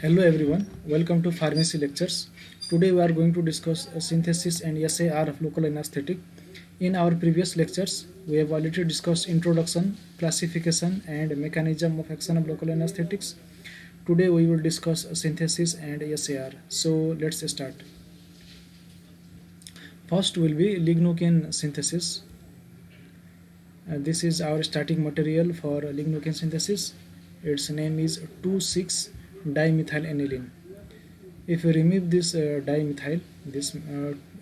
Hello everyone, welcome to Pharmacy Lectures. Today we are going to discuss synthesis and SAR of local anesthetic. In our previous lectures, we have already discussed introduction, classification and mechanism of action of local anesthetics. Today we will discuss synthesis and SAR. So let's start. First will be lignocaine synthesis. This is our starting material for lignocaine synthesis. Its name is 2,6-dimethylaniline. If we remove this dimethyl, this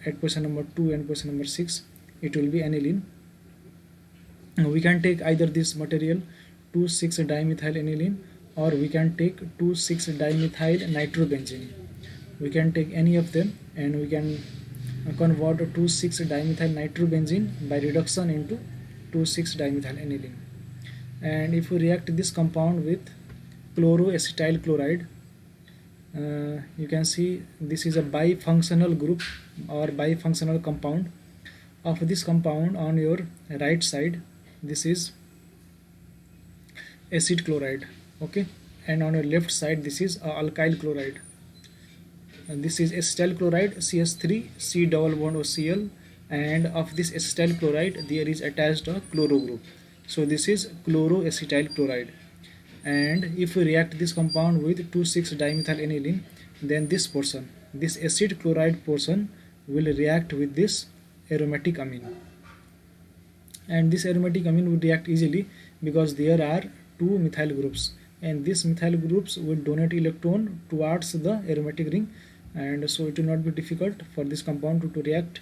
at position number 2 and position number 6, it will be aniline. We can take either this material 2,6-dimethylaniline or we can take 2,6-dimethyl nitrobenzene. We can take any of them and we can convert 2,6-dimethyl nitrobenzene by reduction into 2,6-dimethylaniline. And if we react this compound with chloroacetyl chloride, you can see this is a bifunctional group or bifunctional compound. Of this compound on your right side, this is acid chloride, okay, and on your left side this is alkyl chloride. And this is acetyl chloride CS3 C double bond OCl, and of this acetyl chloride there is attached a chloro group, so this is chloroacetyl chloride. And if we react this compound with 2,6-dimethylaniline, then this portion, this acid chloride portion, will react with this aromatic amine, and this aromatic amine will react easily because there are two methyl groups, and these methyl groups will donate electron towards the aromatic ring, and so it will not be difficult for this compound to react.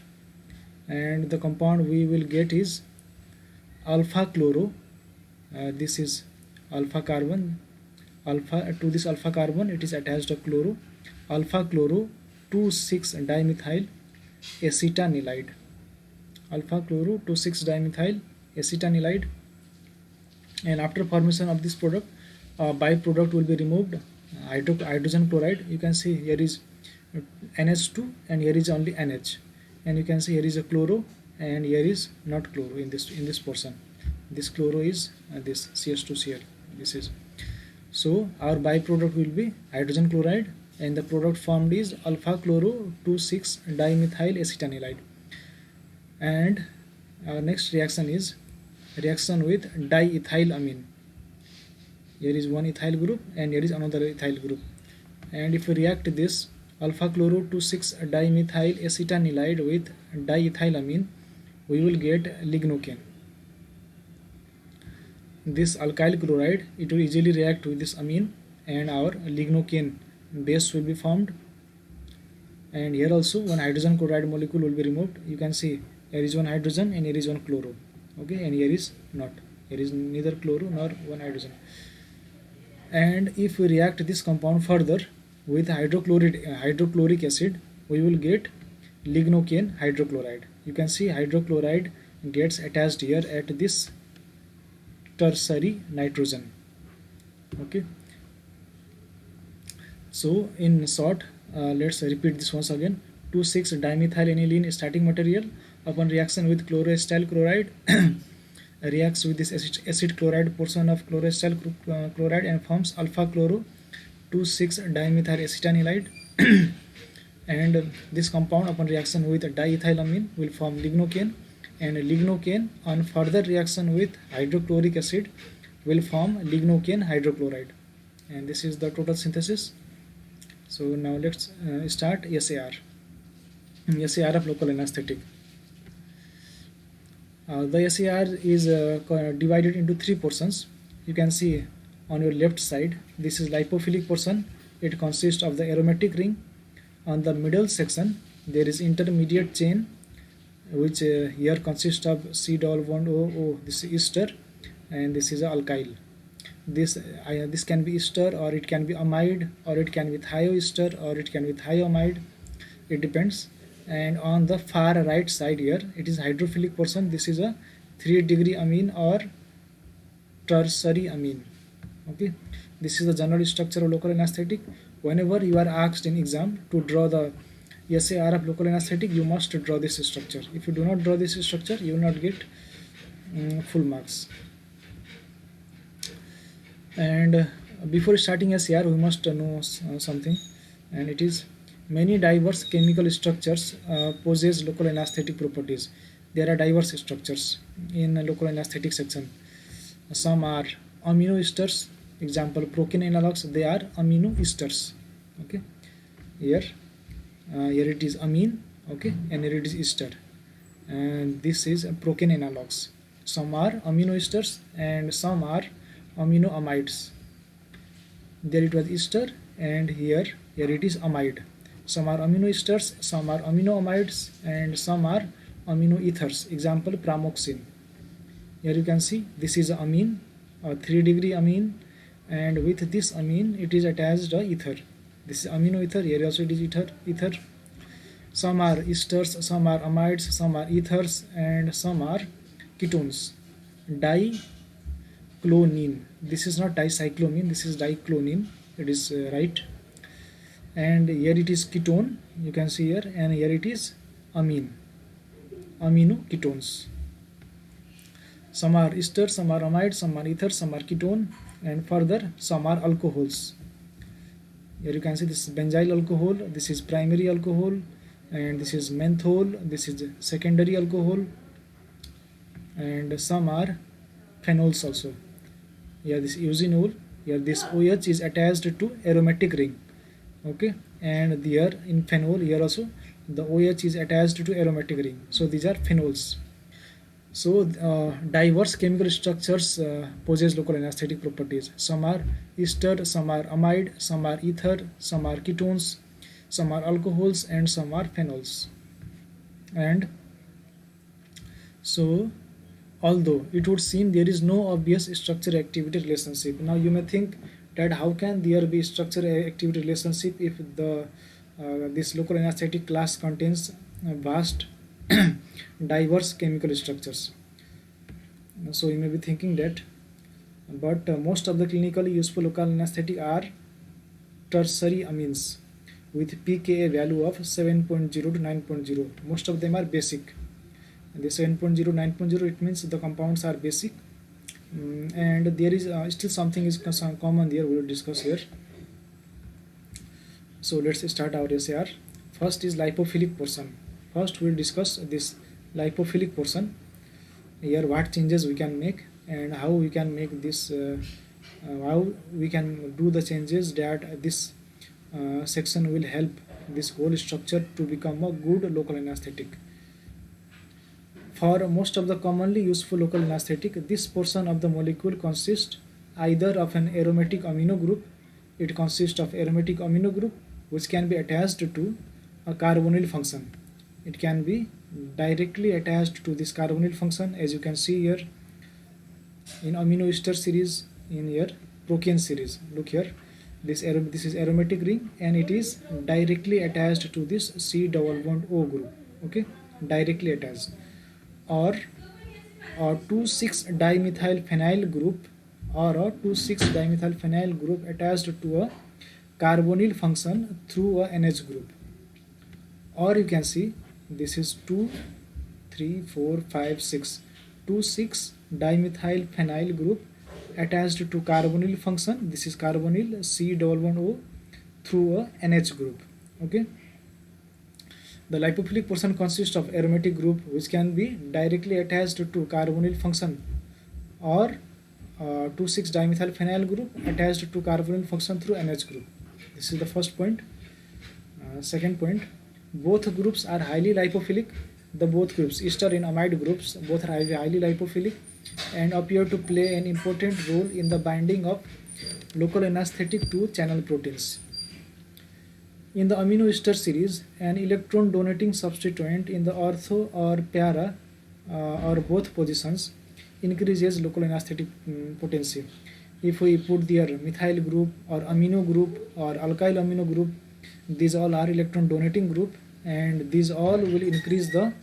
And the compound we will get is alpha chloro. This is alpha carbon, alpha to this alpha carbon it is attached a chloro, alpha chloro 2,6-dimethyl acetanilide, alpha chloro 2,6-dimethyl acetanilide. And after formation of this product, byproduct will be removed, hydrogen chloride. You can see here is NH2 and here is only NH, and you can see here is a chloro and here is not chloro in this portion. This chloro is this CS2Cl. This is, so our byproduct will be hydrogen chloride, and the product formed is alpha chloro 2,6-dimethyl acetanilide. And our next reaction is reaction with diethylamine. Here is one ethyl group and here is another ethyl group, and if we react this alpha chloro 2,6-dimethyl acetanilide with diethylamine, we will get lignocaine. This alkyl chloride, it will easily react with this amine and our lignocaine base will be formed. And here also one hydrogen chloride molecule will be removed. You can see here is one hydrogen and here is one chloro, okay, and here is not, here is neither chloro nor one hydrogen. And if we react this compound further with hydrochloric acid, we will get lignocaine hydrochloride. You can see hydrochloride gets attached here at this tertiary nitrogen, okay. So in short, let's repeat this once again. 2,6-dimethylaniline starting material upon reaction with chloroacetyl chloride reacts with this acid chloride portion of chloroacetyl chloride and forms alpha chloro 2,6-dimethyl acetanilide and this compound upon reaction with diethylamine will form lignocaine, and lignocaine on further reaction with hydrochloric acid will form lignocaine hydrochloride. And this is the total synthesis. So now let's start SAR. SAR of local anesthetic. The SAR is divided into three portions. You can see on your left side, this is lipophilic portion. It consists of the aromatic ring. On the middle section there is intermediate chain, which here consists of C double bond O. This is ester and this is alkyl. This can be ester or it can be amide or it can be thioester or it can be thioamide, it depends. And on the far right side here it is hydrophilic portion. This is a 3-degree amine or tertiary amine, okay. This is the general structure of local anesthetic. Whenever you are asked in exam to draw the SAR of local anesthetic, you must draw this structure. If you do not draw this structure, you will not get full marks. And Before starting SCR, we must know something, and it is many diverse chemical structures possess local anesthetic properties. There are diverse structures in local anesthetic section. Some are amino esters, example protein analogs, they are amino esters. Okay, here here it is amine, okay, and here it is ester, and this is protein analogs. Some are amino esters and some are amino amides. There it was ester, and here it is amide. Some are amino esters, some are amino amides, and some are amino ethers, example pramoxine. Here you can see this is amine, a 3-degree amine, and with this amine it is attached a ether. This is amino ether, here also it is ether. Some are esters, some are amides, some are ethers, and some are ketones. Diclonine, this is not dicyclomine, this is diclonine, it is right. And here it is ketone, you can see here, and here it is amine, amino ketones. Some are esters, some are amides, some are ethers, some are ketone, and further some are alcohols. Here you can see this is benzyl alcohol, this is primary alcohol, and this is menthol, this is secondary alcohol, and some are phenols also. Here this usinol, here this OH is attached to aromatic ring, okay, and here in phenol, here also the OH is attached to aromatic ring, so these are phenols. So diverse chemical structures possess local anesthetic properties. Some are ester, some are amide, some are ether, some are ketones, some are alcohols, and some are phenols. And so although it would seem there is no obvious structure activity relationship, now you may think that how can there be structure activity relationship if the this local anesthetic class contains vast diverse chemical structures. So you may be thinking that, but most of the clinically useful local anesthetic are tertiary amines with pKa value of 7.0 to 9.0. Most of them are basic. And the 7.0 9.0, it means the compounds are basic. And there is still something is common there, we will discuss here. So let's start our SAR. First is lipophilic portion. First we will discuss this lipophilic portion. Here what changes we can make and how we can make this, how we can do the changes that this section will help this whole structure to become a good local anesthetic. For most of the commonly useful local anesthetic, this portion of the molecule consists either of an aromatic amino group, it consists of aromatic amino group which can be attached to a carbonyl function. It can be directly attached to this carbonyl function, as you can see here in amino ester series, in here protein series. Look here, this is aromatic ring and it is directly attached to this C double bond O group, okay, directly attached. Or 2,6-dimethyl phenyl group, or a 2,6-dimethyl phenyl group attached to a carbonyl function through a NH group. Or you can see this is 2, 3, 4, 5, 6, 2,6-dimethyl phenyl group attached to carbonyl function. This is carbonyl C double bond O through a NH group, okay. The lipophilic portion consists of aromatic group which can be directly attached to carbonyl function, or 2,6-dimethyl phenyl group attached to carbonyl function through NH group. This is the first point. Second point, both groups are highly lipophilic. The both groups, ester and amide groups, both are highly lipophilic and appear to play an important role in the binding of local anesthetic to channel proteins. In the amino ester series, an electron donating substituent in the ortho or para or both positions increases local anesthetic potency. If we put their methyl group or amino group or alkyl amino group, these all are electron donating group and these all will increase the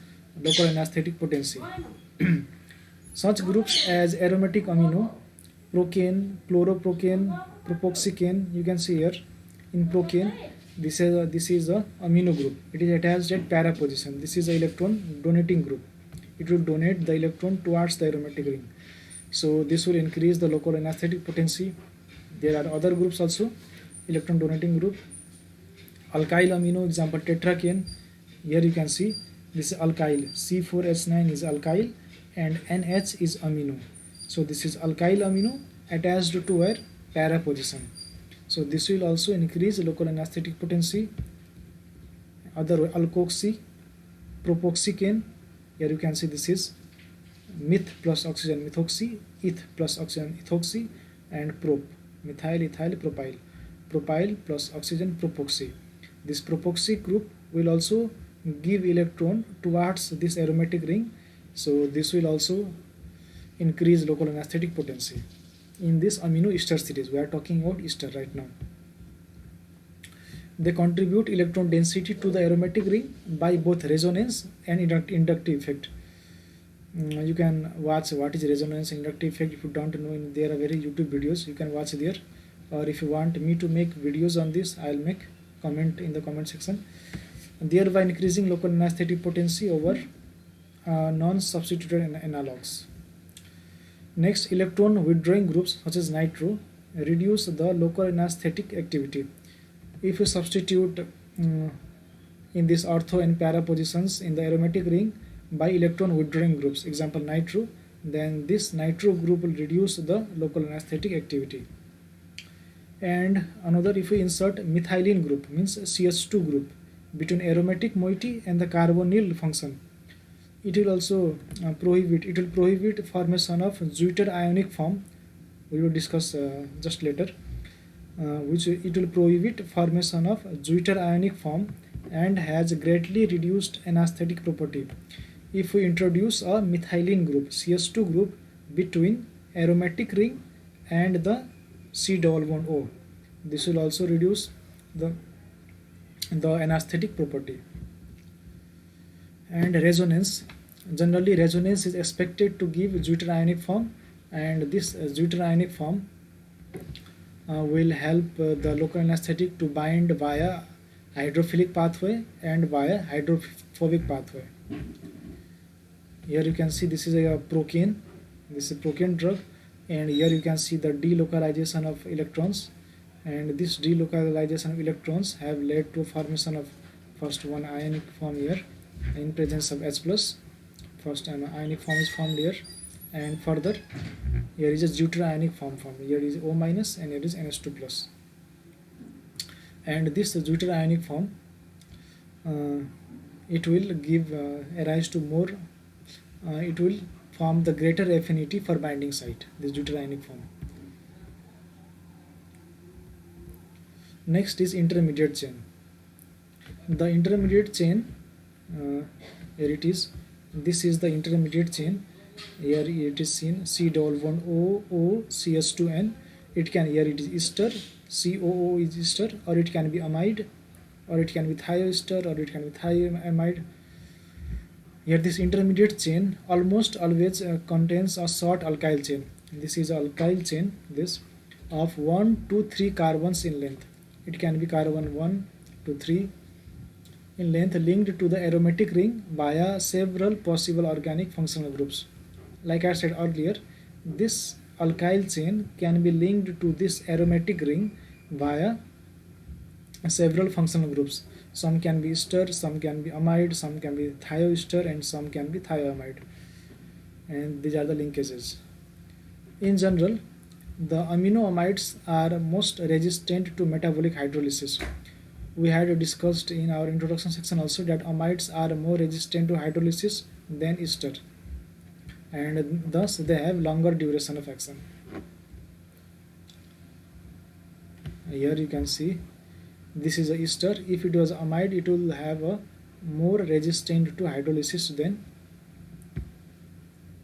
local anesthetic potency. Such groups as aromatic amino, procaine, chloroprocaine, propoxycane, you can see here in procaine, this is a amino group. It is attached at para position. This is a electron donating group. It will donate the electron towards the aromatic ring. So this will increase the local anesthetic potency. There are other groups also, electron donating group. Alkyl amino, example tetrakane. Here you can see this is alkyl, C4H9 is alkyl and NH is amino. So this is alkyl amino attached to a para position. So this will also increase local anesthetic potency. Other alkoxy, propoxycane. Here you can see this is meth plus oxygen methoxy, eth plus oxygen ethoxy, and prop, methyl ethyl propyl, propyl plus oxygen propoxy. This propoxy group will also give electron towards this aromatic ring, so this will also increase local anesthetic potency. In this amino ester series, we are talking about ester right now. They contribute electron density to the aromatic ring by both resonance and inductive effect. You can watch what is resonance and inductive effect. If you don't know, there are very YouTube videos you can watch there, or if you want me to make videos on this, I'll make comment in the comment section, thereby increasing local anesthetic potency over non-substituted analogues. Next, electron withdrawing groups such as nitro reduce the local anesthetic activity. If you substitute in this ortho and para positions in the aromatic ring by electron withdrawing groups, example nitro, then this nitro group will reduce the local anesthetic activity. And another, if we insert methylene group, means CH2 group, between aromatic moiety and the carbonyl function, it will also prohibit formation of Zuiter ionic form. We will discuss just later. Which it will prohibit formation of Zuiter ionic form and has greatly reduced anesthetic property. If we introduce a methylene group, CH2 group, between aromatic ring and the C double bond O, this will also reduce the anesthetic property. And resonance, generally resonance is expected to give Zuiter ionic form, and this Zuiter ionic form will help the local anesthetic to bind via hydrophilic pathway and via hydrophobic pathway. Here you can see this is a procaine, this is a procaine drug, and here you can see the delocalization of electrons, and this delocalization of electrons have led to formation of first one ionic form here in presence of H plus. First an ionic form is formed here, and further here is a Zuiter ionic form formed. Here is O minus and here is NH2 plus. And this Zuiter ionic form, it will give rise to more, it will form the greater affinity for binding site, this Zuiter ionic form. Next is intermediate chain. The intermediate chain, here it is, this is the intermediate chain. Here it is seen C double bond O CH2N. It can, here it is ester, COO is ester, or it can be amide, or it can be thioester, or it can be thiamide. Here this intermediate chain almost always contains a short alkyl chain. This is alkyl chain, this of 1 to 3 carbons in length. It can be carbon 1 to 3 in length, linked to the aromatic ring via several possible organic functional groups. Like I said earlier, this alkyl chain can be linked to this aromatic ring via several functional groups. Some can be ester, some can be amide, some can be thioester, and some can be thioamide. And these are the linkages. In general, the amino amides are most resistant to metabolic hydrolysis. We had discussed in our introduction section also that amides are more resistant to hydrolysis than ester, and thus they have longer duration of action. Here you can see this is a ester. If it was amide, it will have a more resistant to hydrolysis than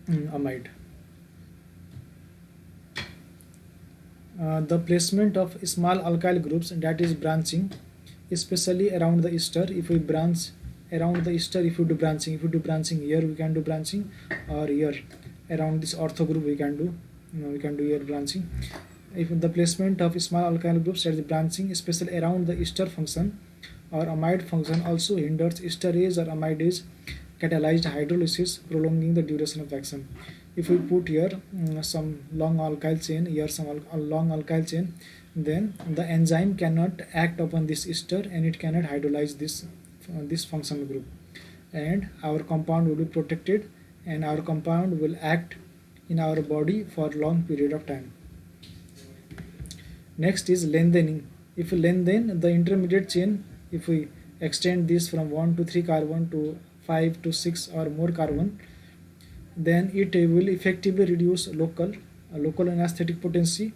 amide. The placement of small alkyl groups, that is branching, especially around the ester. If we branch around the ester, if you do branching here, we can do branching, or here around this ortho group we can do here branching. If the placement of small alkyl groups, that is branching, especially around the ester function or amide function, also hinders esterase or amidase catalyzed hydrolysis, prolonging the duration of action. if we put here some long alkyl chain, here some long alkyl chain, then the enzyme cannot act upon this ester and it cannot hydrolyze this functional group, and our compound will be protected and our compound will act in our body for long period of time. Next is lengthening. If we lengthen the intermediate chain, if we extend this from 1 to 3 carbon to 5 to 6 or more carbon, then it will effectively reduce local anesthetic potency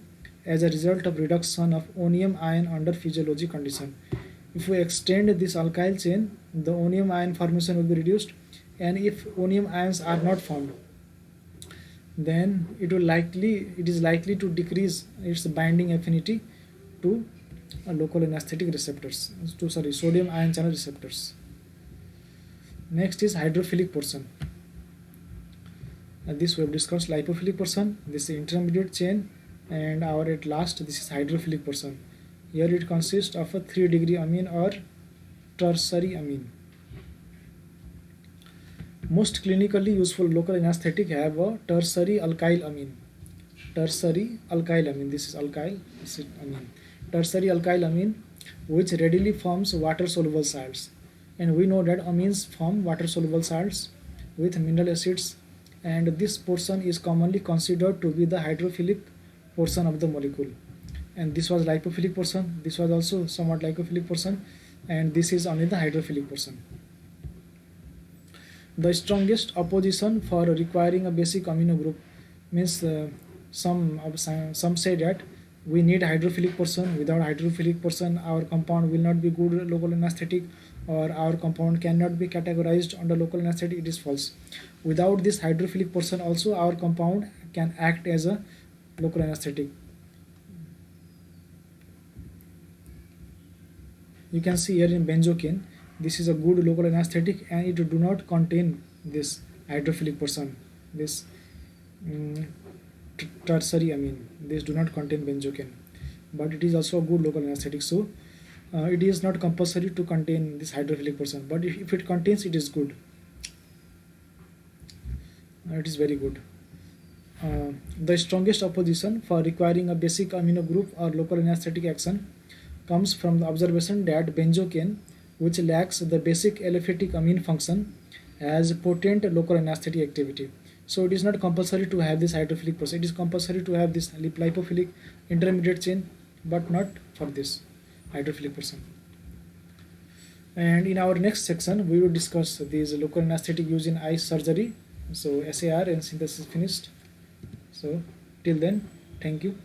as a result of reduction of onium ion under physiologic condition. If we extend this alkyl chain, the onium ion formation will be reduced, and if onium ions are not formed, then it is likely to decrease its binding affinity to local anesthetic receptors, sodium ion channel receptors. Next is hydrophilic portion. This we have discussed lipophilic portion, this is intermediate chain, and our at last this is hydrophilic portion. Here it consists of a 3-degree amine or tertiary amine. Most clinically useful local anesthetic have a tertiary alkyl amine. Tertiary alkyl amine, this is alkyl, this is amine. Tertiary alkyl amine which readily forms water soluble salts, and we know that amines form water soluble salts with mineral acids, and this portion is commonly considered to be the hydrophilic portion of the molecule. And this was lipophilic portion, this was also somewhat lipophilic portion, and this is only the hydrophilic portion. The strongest opposition for requiring a basic amino group means some say that we need hydrophilic portion. Without hydrophilic portion, our compound will not be good local anesthetic, or our compound cannot be categorized under local anesthetic. It is false. Without this hydrophilic portion also, our compound can act as a local anesthetic. You can see here in benzocaine, this is a good local anesthetic and it do not contain this hydrophilic portion, this tertiary amine. This do not contain benzocaine, but it is also a good local anesthetic. So it is not compulsory to contain this hydrophilic portion, but if it contains, it is good. It is very good. The strongest opposition for requiring a basic amino group or local anesthetic action comes from the observation that benzocaine, which lacks the basic aliphatic amine function, has potent local anesthetic activity. So it is not compulsory to have this hydrophilic portion. It is compulsory to have this lipophilic intermediate chain, but not for this hydrophilic portion. And in our next section, we will discuss these local anesthetic used in eye surgery. So SAR and synthesis finished. So till then, thank you.